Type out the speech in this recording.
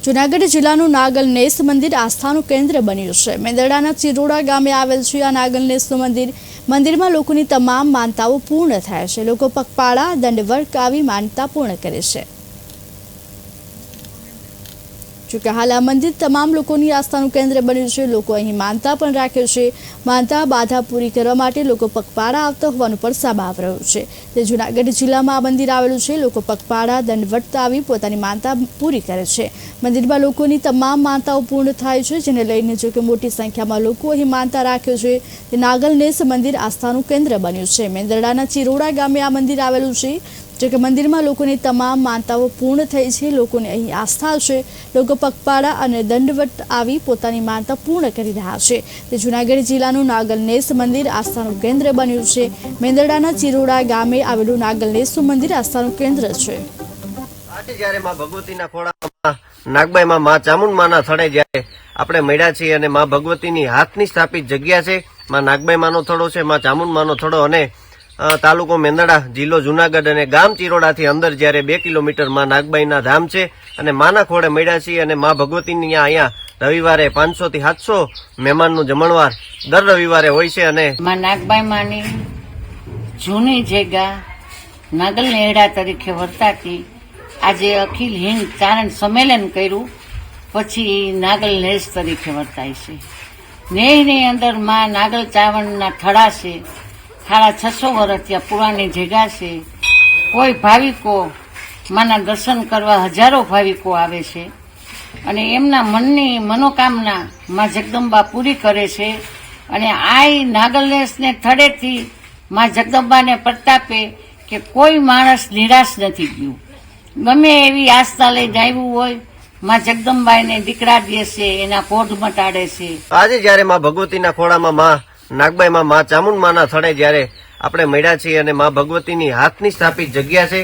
જૂનાગઢ જિલ્લાનું નાગલનેસ મંદિર આસ્થાનું કેન્દ્ર બન્યું છે। મેંદરડાના ચિરોડા ગામે આવેલ છે આ નાગલનેસનું મંદિરમાં લોકોની તમામ માનતાઓ પૂર્ણ થાય છે। લોકો પગપાળા દંડવત આવી માનતા પૂર્ણ કરે છે। જોકે હાલ આ મંદિર તમામ લોકોની આસ્થાનું કેન્દ્ર બન્યું છે। લોકો અહીં માનતા પણ રાખે છે। માનતા બાધા પૂરી કરવા માટે લોકો પગપાળા આવતા હોવાનું પણ સામાવ રહ્યું છે। તે જૂનાગઢ જિલ્લામાં આ મંદિર આવેલું છે। લોકો પગપાળા દંડવત આવી પોતાની માનતા પૂરી કરે છે। મંદિરમાં લોકોની તમામ માનતાઓ પૂર્ણ થાય છે, જેને લઈને જોકે મોટી સંખ્યામાં લોકો અહીં માનતા રાખે છે। તે નાગલનેસ મંદિર આસ્થાનું કેન્દ્ર બન્યું છે। મેંદરડાના ચિરોડા ગામે આ મંદિર આવેલું છે। જોકે મંદિરમાં લોકોની તમામ માનતાઓ પૂર્ણ થઈ છે। લોકોને અહીં આસ્થા છે। લોકો પગપાળા અને દંડવત આવી પોતાની માનતા પૂર્ણ કરી રહ્યા છે। તે જૂનાગઢ જિલ્લાનું નાગલનેસ મંદિર આસ્થાનું કેન્દ્ર બન્યું છે। મેંદરડાના ચિરોડા ગામે આવેલું નાગલનેસનું મંદિર આસ્થાનું કેન્દ્ર છે। આજે જ્યારે માં ભગવતીના ખોળામાં નાગબાઈમાં માં ચામુંડમાના થડે જ્યારે આપણે મળ્યા છીએ અને માં ભગવતીની હાથની સ્થાપિત જગ્યા છે। માં નાગબાઈમાનો થડો છે, માં ચામુંડમાનો થડો અને તાલુકો મેંદરડા, જિલ્લો જૂનાગઢ અને ગામ ચિરોડાથી અંદર જ્યારે 2 કિલોમીટર માં નાગબાઈના ધામ છે અને માના ખોળે મળ્યા છીએ અને માં ભગવતીની અહીંયા રવિવારે 500 થી 700 મહેમાનનું જમણવાર દર રવિવારે હોય છે। અને માં નાગબાઈમાની જૂની જગ્યા નાગલનેરડા તરીકે વર્તાતી આજે અખિલ હિંદ ચારણ સંમેલન કર્યું પછી નાગલનેસ તરીકે વર્તાય છે। નેહની અંદર માં નાગલ ચાવણના થડા છે। 650 વર્ષ ત્યાં પુરાણી જગ્યા છે। કોઈ ભાવિકો માના દર્શન કરવા હજારો ભાવિકો આવે છે અને એમના મનની મનોકામના માં જગદંબા પૂરી કરે છે। અને આ નાગલનેસને થડેથી માં જગદંબાને પ્રતાપે કે કોઈ માણસ નિરાશ નથી ગયું। ગમે એવી આસ્થા લઈને આવ્યું હોય માં જગદંબા એને દીકરા દે છે, એના કોઢ મટાડે છે। આજે જ્યારે માં ભગવતીના ખોળામાં માં નાગબાઈમાં માં ચામુંડમાના થડે જ્યારે આપણે મળ્યા છીએ અને માં ભગવતીની હાથની સ્થાપિત જગ્યા છે